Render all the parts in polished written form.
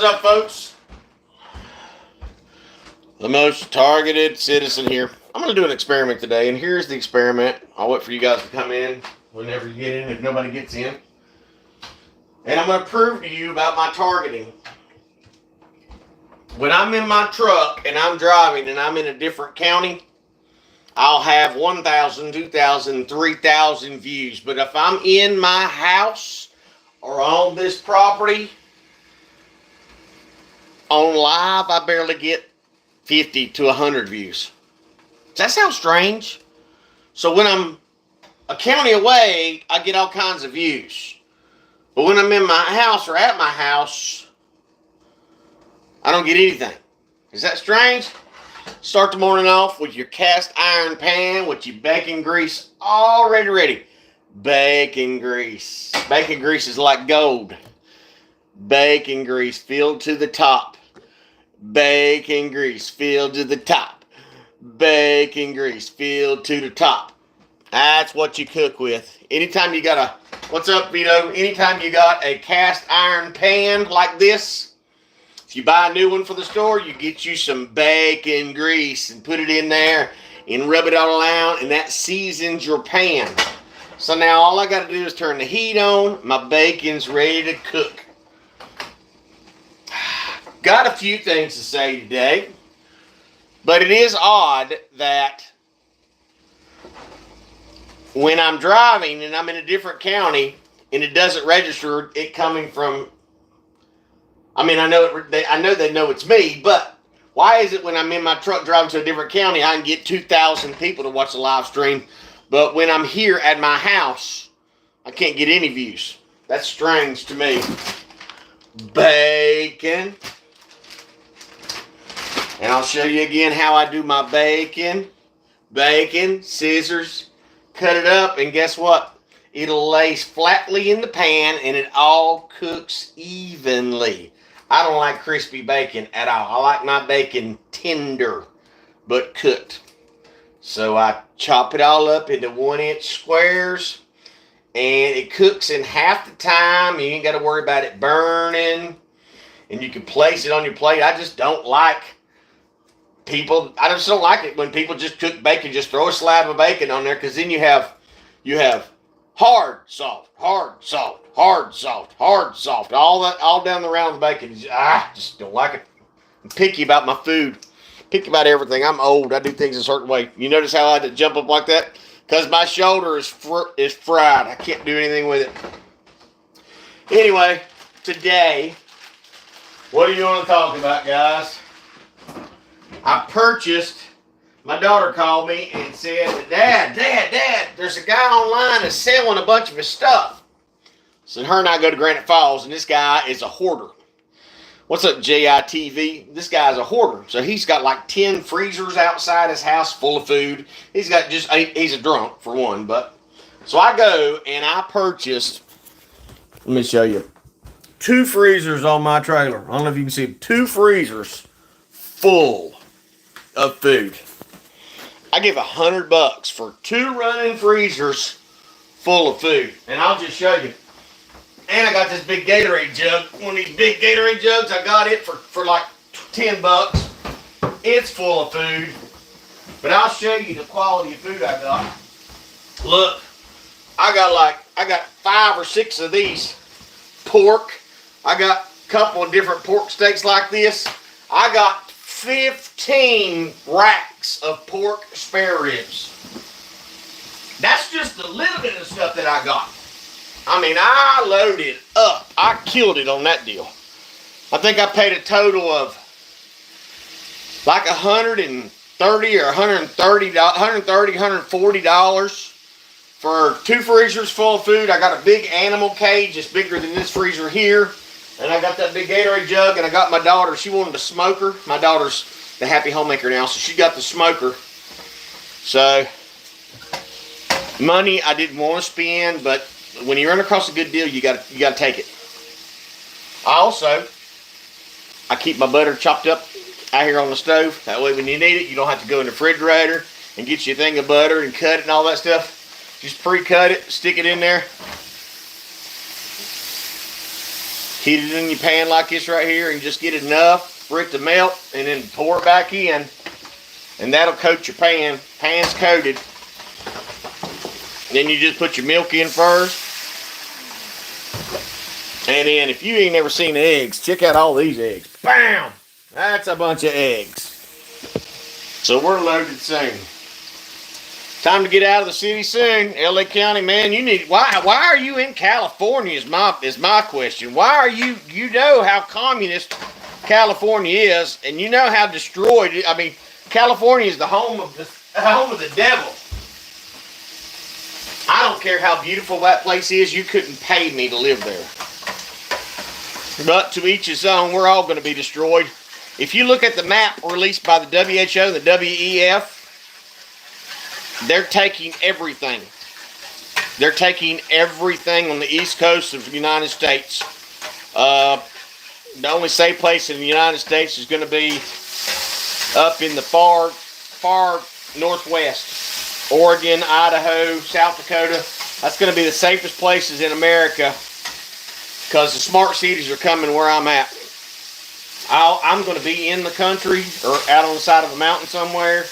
What's up, folks? The most targeted citizen here. I'm going to do an experiment today, and here's the experiment. I'll wait for you guys to come in whenever you get in, if nobody gets in. And I'm going to prove to you about my targeting. When I'm in my truck and I'm driving and I'm in a different county, I'll have 1,000, 2,000, 3,000 views. But if I'm in my house or on this property, on live, I barely get 50 to 100 views. Does that sound strange? So when I'm a county away, I get all kinds of views. But when I'm in my house or at my house, I don't get anything. Is that strange? Start the morning off with your cast iron pan with your bacon grease already ready. Bacon grease. Bacon grease is like gold. Bacon grease filled to the top. Bacon grease filled to the top. Bacon grease filled to the top. That's what you cook with. Anytime you got a, what's up, Vito? Anytime you got a cast iron pan like this, if you buy a new one for the store, you get you some bacon grease and put it in there and rub it all around, and that seasons your pan. So now all I got to do is turn the heat on. My bacon's ready to cook. Got a few things to say today, but it is odd that when I'm driving and I'm in a different county and it doesn't register it coming from, I mean, I know they know it's me, but why is it when I'm in my truck driving to a different county, I can get 2,000 people to watch the live stream, but when I'm here at my house, I can't get any views? That's strange to me. Bacon. And I'll show you again how I do my bacon. Bacon, scissors, cut it up, and guess what? It'll lay flatly in the pan, and it all cooks evenly. I don't like crispy bacon at all. I like my bacon tender, but cooked. So I chop it all up into 1-inch squares, and it cooks in half the time. You ain't got to worry about it burning, and you can place it on your plate. I just don't like I just don't like it when people just cook bacon, just throw a slab of bacon on there, because then you have hard, soft, hard, soft, hard, soft, hard, soft, all down the round of the bacon. Just don't like it. I'm picky about my food, picky about everything. I'm old. I do things a certain way. You notice how I had to jump up like that? Because my shoulder is fried. I can't do anything with it. Anyway, today, what do you want to talk about, guys? I purchased, my daughter called me and said, Dad, there's a guy online that's selling a bunch of his stuff. So her and I go to Granite Falls, and this guy is a hoarder. What's up, JITV? This guy's a hoarder. So he's got like 10 freezers outside his house full of food. He's a drunk, for one. But so I go and I purchased, let me show you, 2 freezers on my trailer. I don't know if you can see 2 freezers full of food. I give $100 for 2 running freezers full of food. And I'll just show you. And I got this big Gatorade jug. One of these big Gatorade jugs. I got it for like $10. It's full of food. But I'll show you the quality of food I got. Look, I got 5 or 6 of these pork. I got a couple of different pork steaks like this. I got 15 racks of pork spare ribs. That's just a little bit of stuff that I got. I mean, I loaded up. I killed it on that deal. I think I paid a total of like $130 or $140 for 2 freezers full of food. I got a big animal cage. It's bigger than this freezer here. And I got that big Gatorade jug, and I got my daughter. She wanted a smoker. My daughter's the happy homemaker now, so she got the smoker. So, money I didn't want to spend, but when you run across a good deal, you got to take it. I keep my butter chopped up out here on the stove. That way, when you need it, you don't have to go in the refrigerator and get you a thing of butter and cut it and all that stuff. Just pre-cut it, stick it in there. Heat it in your pan like this right here and just get enough for it to melt, and then pour it back in, and that'll coat your pan. Pan's coated. Then you just put your milk in first. And then if you ain't never seen eggs, check out all these eggs. Bam! That's a bunch of eggs. So we're loaded soon. Time to get out of the city soon. LA County, man, you need, why are you in California is my question. Why are you know how communist California is, and you know how destroyed it. I mean, California is the home of the devil. I don't care how beautiful that place is, you couldn't pay me to live there. But to each his own, we're all going to be destroyed. If you look at the map released by the WHO, the WEF, they're taking everything. They're taking everything on the east coast of the United States. The only safe place in the United States is going to be up in the far northwest. Oregon, Idaho, South Dakota. That's going to be the safest places in America because the smart cities are coming where I'm at. I'm going to be in the country or out on the side of a mountain somewhere.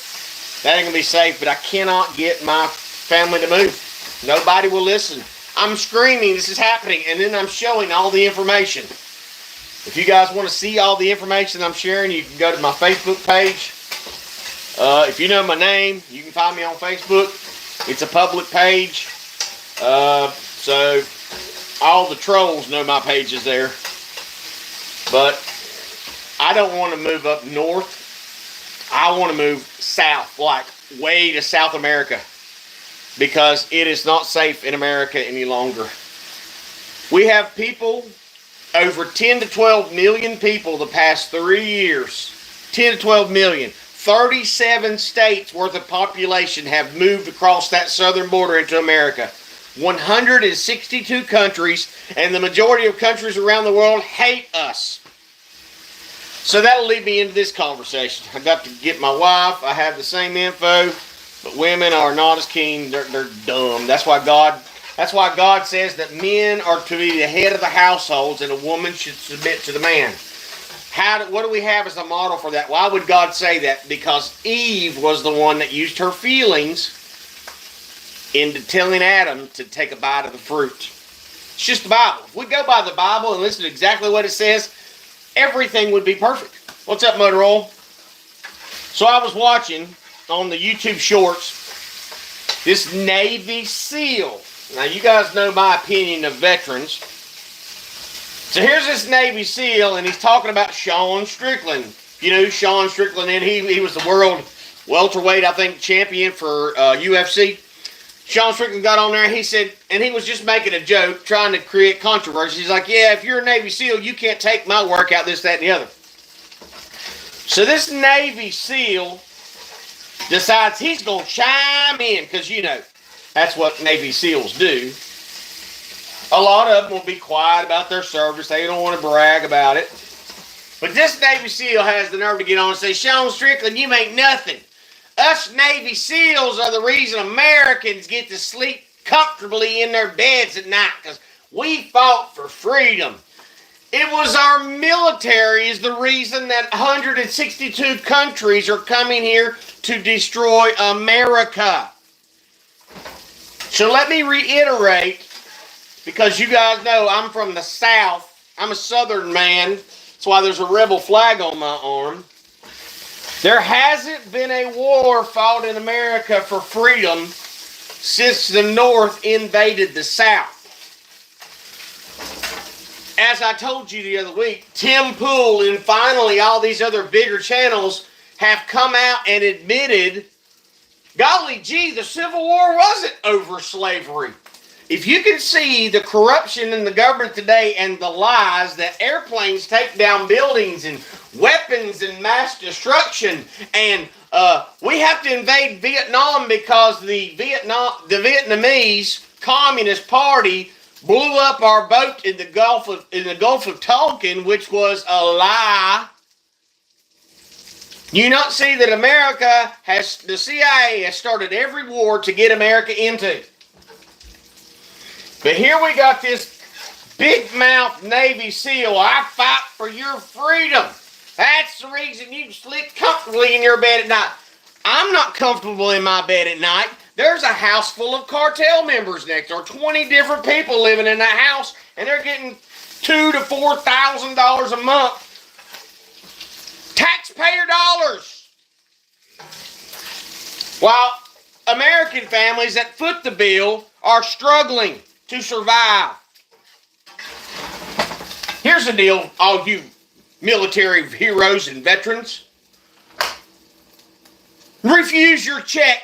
That ain't going to be safe, but I cannot get my family to move. Nobody will listen. I'm screaming, this is happening, and then I'm showing all the information. If you guys want to see all the information I'm sharing, you can go to my Facebook page. If you know my name, you can find me on Facebook. It's a public page. So all the trolls know my page is there. But I don't want to move up north. I want to move south, like way to South America, because it is not safe in America any longer. We have people, over 10 to 12 million people the past 3 years. 10 to 12 million. 37 states worth of population have moved across that southern border into America. 162 countries, and the majority of countries around the world hate us. So that'll lead me into this conversation. I got to get my wife. I have the same info, but women are not as keen. They're dumb. That's why God says that men are to be the head of the households and a woman should submit to the man. What do we have as a model for that? Why would God say that? Because Eve was the one that used her feelings into telling Adam to take a bite of the fruit. It's just the Bible. If we go by the Bible and listen to exactly what it says, everything would be perfect. What's up, Motor Oil? So I was watching on the YouTube shorts this Navy SEAL. Now you guys know my opinion of veterans. So here's this Navy SEAL, and he's talking about Sean Strickland. You know who Sean Strickland is? He was the world welterweight, I think, champion for UFC. Sean Strickland got on there, and he said, and he was just making a joke, trying to create controversy. He's like, yeah, if you're a Navy SEAL, you can't take my workout, this, that, and the other. So this Navy SEAL decides he's going to chime in, because, you know, that's what Navy SEALs do. A lot of them will be quiet about their service. They don't want to brag about it. But this Navy SEAL has the nerve to get on and say, Sean Strickland, you ain't nothing. Us Navy SEALs are the reason Americans get to sleep comfortably in their beds at night, because we fought for freedom. It was our military is the reason that 162 countries are coming here to destroy America. So let me reiterate, because you guys know I'm from the South. I'm a Southern man. That's why there's a rebel flag on my arm. There hasn't been a war fought in America for freedom since the North invaded the South. As I told you the other week, Tim Pool and finally all these other bigger channels have come out and admitted, golly gee, the Civil War wasn't over slavery. If you can see the corruption in the government today and the lies that airplanes take down buildings and weapons and mass destruction, and we have to invade Vietnam because the Vietnamese Communist Party blew up our boat in the Gulf of Tonkin, which was a lie. You not see that the CIA has started every war to get America into. But here we got this Big mouth Navy SEAL, I fight for your freedom. That's the reason you sleep comfortably in your bed at night. I'm not comfortable in my bed at night. There's a house full of cartel members next door. 20 different people living in that house, and they're getting $2,000 to $4,000 a month. Taxpayer dollars. While American families that foot the bill are struggling to survive. Here's the deal, all you military heroes and veterans. Refuse your check.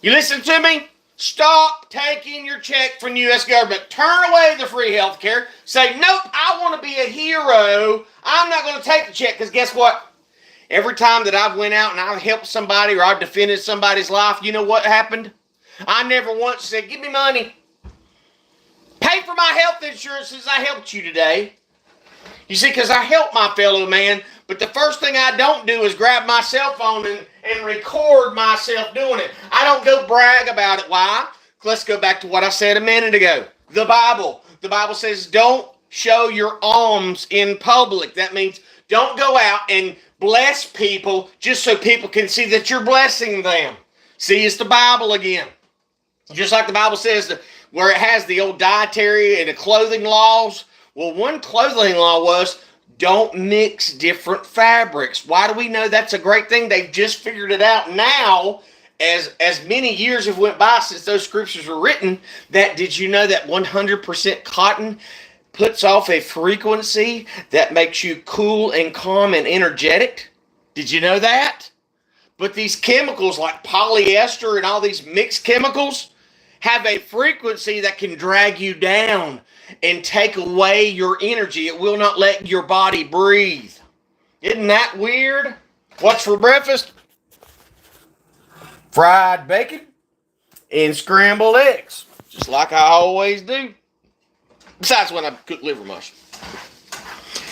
You listen to me? Stop taking your check from the U.S. government. Turn away the free health care. Say, nope, I want to be a hero. I'm not going to take the check, because guess what? Every time that I've went out and I've helped somebody or I've defended somebody's life, you know what happened? I never once said, give me money. Pay for my health insurance since I helped you today. You see, because I help my fellow man, but the first thing I don't do is grab my cell phone and record myself doing it. I don't go brag about it. Why? Let's go back to what I said a minute ago. The Bible. The Bible says don't show your alms in public. That means don't go out and bless people just so people can see that you're blessing them. See, it's the Bible again. Just like the Bible says, where it has the old dietary and the clothing laws. Well, one clothing law was don't mix different fabrics. Why do we know that's a great thing? They've just figured it out now, as many years have went by since those scriptures were written, that did you know that 100% cotton puts off a frequency that makes you cool and calm and energetic? Did you know that? But these chemicals like polyester and all these mixed chemicals have a frequency that can drag you down and take away your energy. It will not let your body breathe. Isn't that weird? What's for breakfast? Fried bacon and scrambled eggs, just like I always do. Besides when I cook liver mush.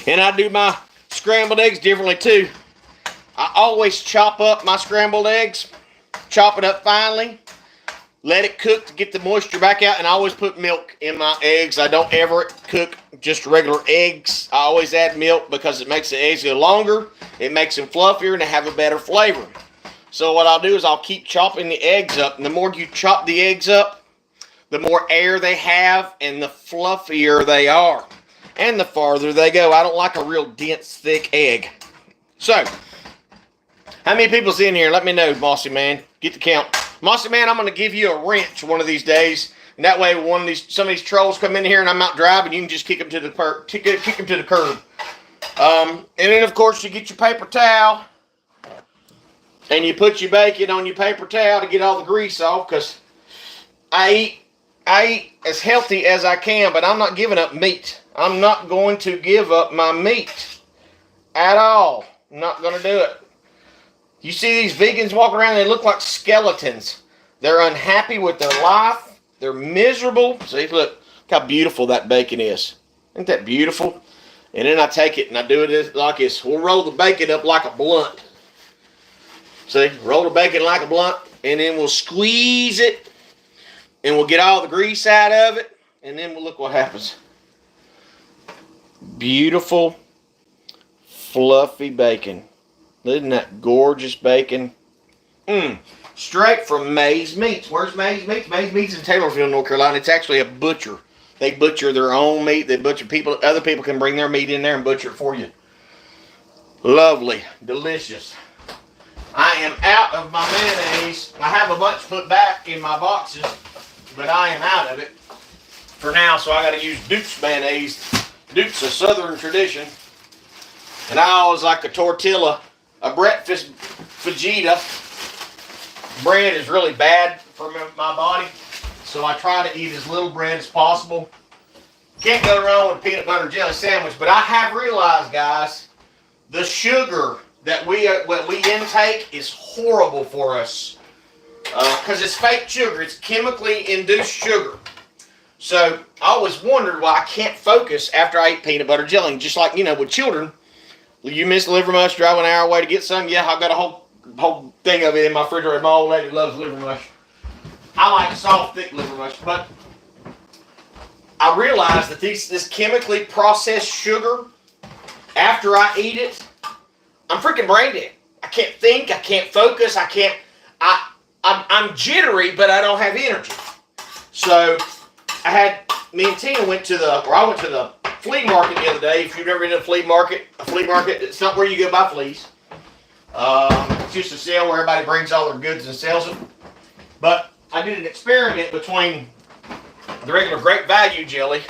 And I do my scrambled eggs differently too. I always chop up my scrambled eggs, chop it up finely, let it cook to get the moisture back out, and I always put milk in my eggs. I don't ever cook just regular eggs. I always add milk because it makes the eggs go longer, it makes them fluffier, and they have a better flavor. So what I'll do is I'll keep chopping the eggs up, and the more you chop the eggs up, the more air they have, and the fluffier they are, and the farther they go. I don't like a real dense, thick egg. So, how many people's in here? Let me know, Mossy Man. Get the count. Mossy Man, I'm going to give you a wrench one of these days, and that way some of these trolls come in here and I'm out driving, you can just kick them to the curb. And then, of course, you get your paper towel, and you put your bacon on your paper towel to get all the grease off, because I eat as healthy as I can, but I'm not giving up meat. I'm not going to give up my meat at all. I'm not going to do it. You see these vegans walking around, they look like skeletons. They're unhappy with their life. They're miserable. See, look how beautiful that bacon is. Isn't that beautiful? And then I take it and I do it like this. We'll roll the bacon up like a blunt. See, roll the bacon like a blunt, and then we'll squeeze it, and we'll get all the grease out of it, and then we'll look what happens. Beautiful, fluffy bacon. Isn't that gorgeous bacon? Straight from May's Meats. Where's May's Meats? May's Meats in Taylorville, North Carolina. It's actually a butcher. They butcher their own meat. They butcher people. Other people can bring their meat in there and butcher it for you. Lovely, delicious. I am out of my mayonnaise. I have a bunch put back in my boxes, but I am out of it for now, so I got to use Duke's mayonnaise. Duke's a Southern tradition, and I always like a tortilla, a breakfast fajita. Bread is really bad for my body, so I try to eat as little bread as possible. Can't go wrong with a peanut butter and jelly sandwich, but I have realized, guys, the sugar that we intake is horrible for us, because it's fake sugar. It's chemically induced sugar. So I always wondered why I can't focus after I eat peanut butter jelly. Just like, with children, you miss liver mush, drive an hour away to get some. Yeah, I've got a whole thing of it in my refrigerator. My old lady loves liver mush. I like soft, thick liver mush, but I realized that this chemically processed sugar, after I eat it, I'm freaking brain dead. I can't think. I can't focus. I'm jittery, but I don't have energy. So me and Tina went to the flea market the other day. If you've never been to a flea market, it's not where you go buy fleas. It's just a sale where everybody brings all their goods and sells it. But I did an experiment between the regular Great Value jelly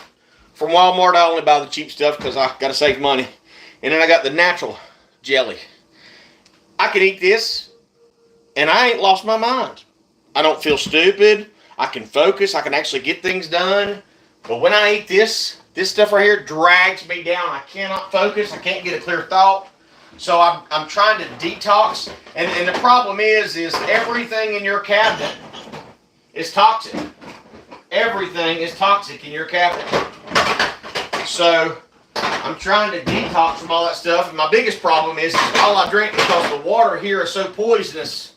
from Walmart. I only buy the cheap stuff because I got to save money. And then I got the natural jelly. I could eat this, and I ain't lost my mind. I don't feel stupid. I can focus. I can actually get things done. But when I eat this stuff right here drags me down. I cannot focus. I can't get a clear thought. So I'm trying to detox. And the problem is everything in your cabinet is toxic. Everything is toxic in your cabinet. So I'm trying to detox from all that stuff. And my biggest problem is all I drink, because the water here is so poisonous,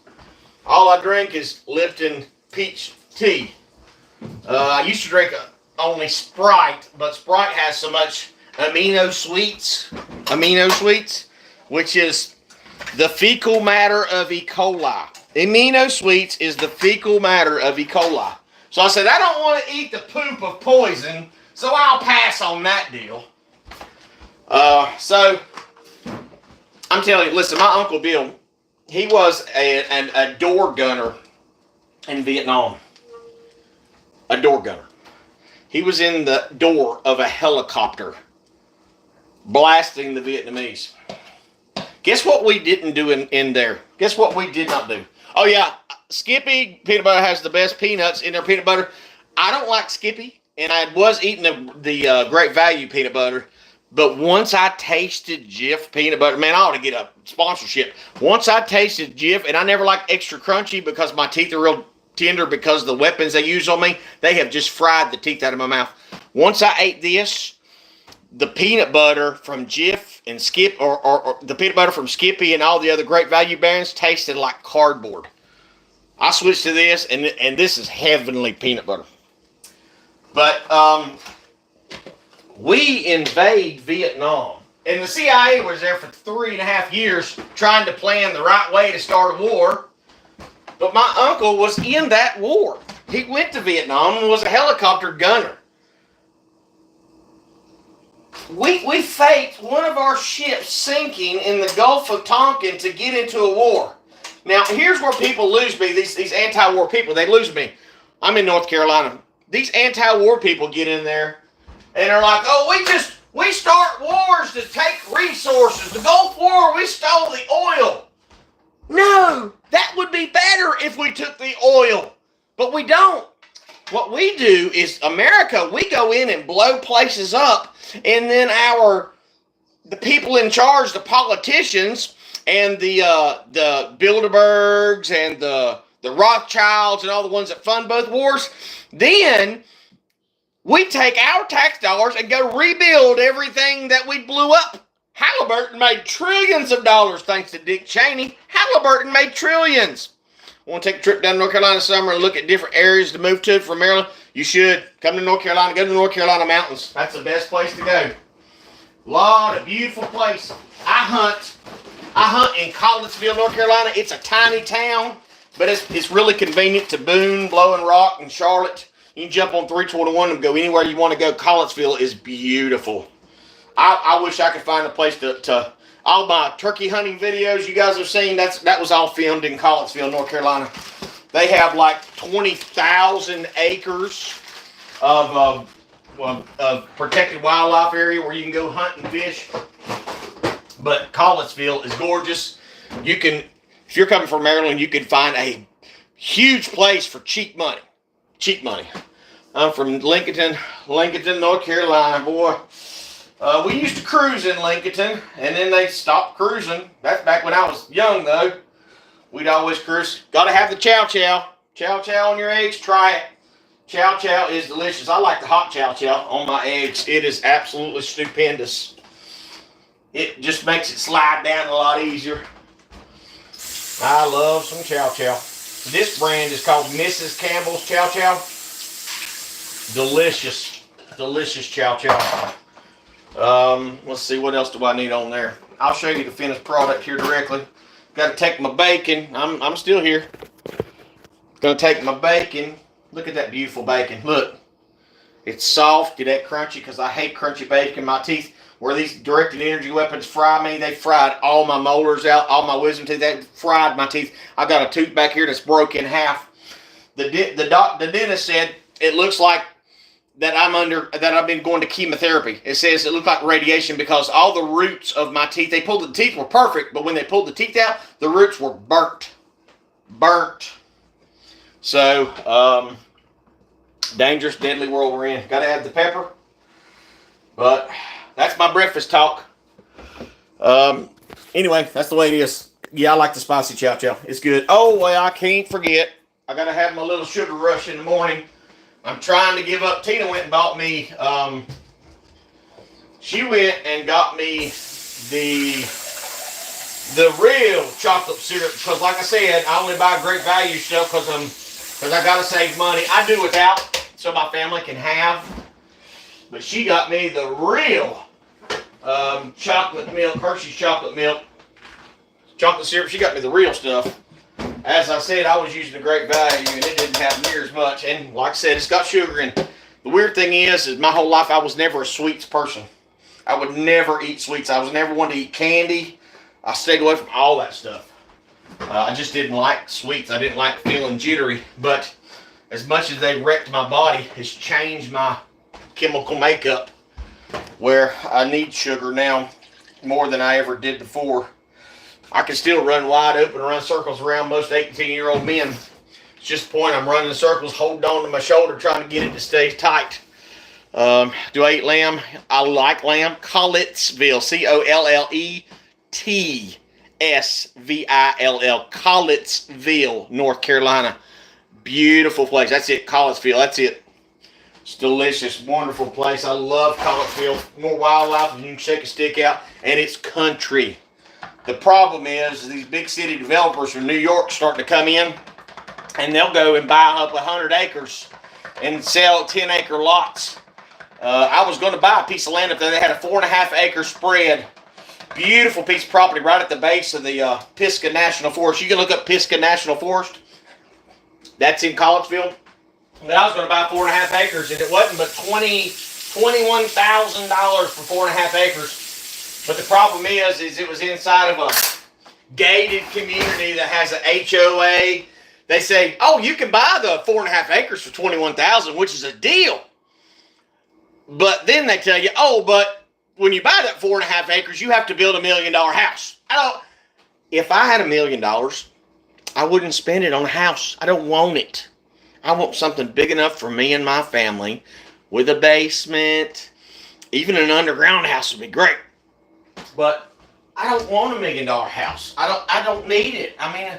all I drink is Lipton peach tea. I used to drink only Sprite, but Sprite has so much amino sweets, which is the fecal matter of E. coli. Amino sweets is the fecal matter of E. coli. So I said, I don't want to eat the poop of poison, so I'll pass on that deal. So I'm telling you, listen, my Uncle Bill, he was a door gunner in Vietnam. A door gunner. He was in the door of a helicopter blasting the Vietnamese. Guess what we didn't do in there? Guess what we did not do? Oh yeah, Skippy peanut butter has the best peanuts in their peanut butter. I don't like Skippy, and I was eating the Great Value peanut butter. But once I tasted Jif peanut butter, man, I ought to get a sponsorship. Once I tasted Jif, and I never liked extra crunchy because my teeth are real tender because of the weapons they use on me. They have just fried the teeth out of my mouth. Once I ate this, the peanut butter from Jif and Skip, or the peanut butter from Skippy and all the other Great Value brands tasted like cardboard. I switched to this, and this is heavenly peanut butter. But we invade Vietnam, and the CIA was there for 3.5 years trying to plan the right way to start a war. But my uncle was in that war. He went to Vietnam and was a helicopter gunner. We faked one of our ships sinking in the Gulf of Tonkin to get into a war. Now, here's where people lose me. These anti-war people, they lose me. I'm in North Carolina. These anti-war people get in there, and they're like, oh, we start wars to take resources. The Gulf War, we stole the oil. No, that would be better if we took the oil. But we don't. What we do is, America, we go in and blow places up, and then the people in charge, the politicians, and the Bilderbergs and the Rothschilds and all the ones that fund both wars, then we take our tax dollars and go rebuild everything that we blew up. Halliburton made trillions of dollars thanks to Dick Cheney. Halliburton made trillions. Want to take a trip down to North Carolina this summer and look at different areas to move to from Maryland? You should. Come to North Carolina. Go to the North Carolina mountains. That's the best place to go. Lot of beautiful place. I hunt in Collinsville, North Carolina. It's a tiny town, but it's really convenient to Boone, Blowing Rock, and Charlotte. You can jump on 321 and go anywhere you want to go. Collinsville is beautiful. I wish I could find a place to all my turkey hunting videos you guys have seen. That was all filmed in Collinsville, North Carolina. They have like 20,000 acres of protected wildlife area where you can go hunt and fish. But Collinsville is gorgeous. You can, if you're coming from Maryland, you can find a huge place for cheap money. Cheap money. I'm from Lincoln, North Carolina, boy. We used to cruise in Lincoln, and then they stopped cruising. That's back when I was young, though. We'd always cruise. Got to have the chow chow. Chow chow on your eggs. Try it. Chow chow is delicious. I like the hot chow chow on my eggs. It is absolutely stupendous. It just makes it slide down a lot easier. I love some chow chow. This brand is called Mrs. Campbell's Chow Chow. Delicious. delicious chow chow. Let's see, what else do I need on there? I'll show you the finished product here directly. Got to take my bacon. I'm still here. Gonna take my bacon. Look at that beautiful bacon. Look, it's soft. Get that crunchy, because I hate crunchy bacon. My teeth, where these directed energy weapons fry me, they fried all my molars out, all my wisdom teeth. They fried my teeth. I got a tooth back here that's broke in half. The dentist said it looks like that I've been going to chemotherapy. It says it looked like radiation, because all the roots of my teeth, the teeth were perfect, but when they pulled the teeth out, the roots were burnt. So, dangerous, deadly world we're in. Got to add the pepper. But that's my breakfast talk. Anyway, that's the way it is. Yeah, I like the spicy chow chow. It's good. Oh, well, I can't forget. I got to have my little sugar rush in the morning. I'm trying to give up. Tina went and bought me, she went and got me the real chocolate syrup, because like I said, I only buy great value stuff because I got to save money. I do without so my family can have. But she got me the real chocolate milk, Hershey's chocolate milk, chocolate syrup. She got me the real stuff. As I said, I was using a great value, and it didn't have near as much. And like I said, it's got sugar in. The weird thing is my whole life I was never a sweets person. I would never eat sweets. I was never one to eat candy. I stayed away from all that stuff. I just didn't like sweets. I didn't like feeling jittery. But as much as they wrecked my body, it's changed my chemical makeup, where I need sugar now more than I ever did before. I can still run wide open and run circles around most 18-year-old men. It's just the point. I'm running circles, holding on to my shoulder, trying to get it to stay tight. Do I eat lamb? I like lamb. Collettsville, Collettsville, Collettsville, North Carolina. Beautiful place. That's it, Collettsville. That's it. It's delicious, wonderful place. I love Collettsville. More wildlife than you can shake a stick out, and it's country. The problem is these big city developers from New York starting to come in, and they'll go and buy up 100 acres and sell 10-acre lots. I was going to buy a piece of land up there. They had a 4.5-acre spread. Beautiful piece of property right at the base of the Pisgah National Forest. You can look up Pisgah National Forest. That's in Collettsville. But I was going to buy 4.5 acres, and it wasn't but $21,000 for 4.5 acres. But the problem is it was inside of a gated community that has an HOA. They say, oh, you can buy the 4.5 acres for $21,000, which is a deal. But then they tell you, oh, but when you buy that 4.5 acres, you have to build $1 million house. If I had $1 million, I wouldn't spend it on a house. I don't want it. I want something big enough for me and my family, with a basement. Even an underground house would be great. But I don't want $1 million house. I don't need it. I mean,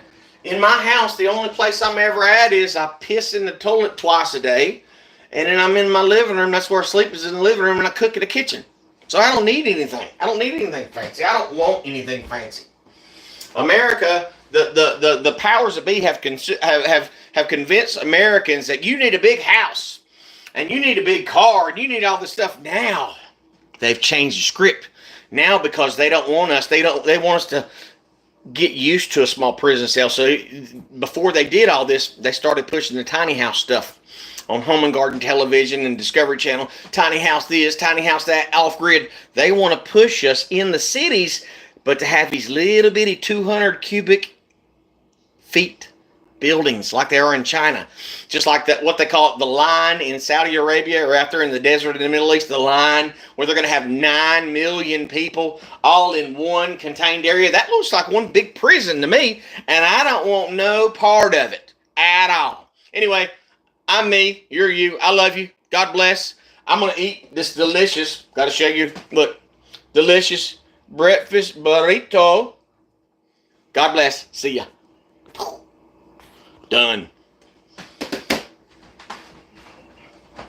in my house, the only place I'm ever at is I piss in the toilet twice a day, and then I'm in my living room. That's where I sleep, is in the living room, and I cook in the kitchen. So I don't need anything. I don't need anything fancy. I don't want anything fancy. America, the powers that be have convinced Americans that you need a big house, and you need a big car, and you need all this stuff. Now they've changed the script. Now, because they don't want us, they want us to get used to a small prison cell. So before they did all this, they started pushing the tiny house stuff on Home and Garden Television and Discovery Channel. Tiny house this, tiny house that, off grid. They want to push us in the cities, but to have these little bitty 200 cubic feet buildings like they are in China. Just like that, what they call it, the line in Saudi Arabia, or out there in the desert in the Middle East, the line where they're going to have 9 million people all in one contained area. That looks like one big prison to me, and I don't want no part of it at all. Anyway, I'm me, you're you, I love you, God bless. I'm going to eat this delicious, got to show you, look, delicious breakfast burrito. God bless, see ya. Done.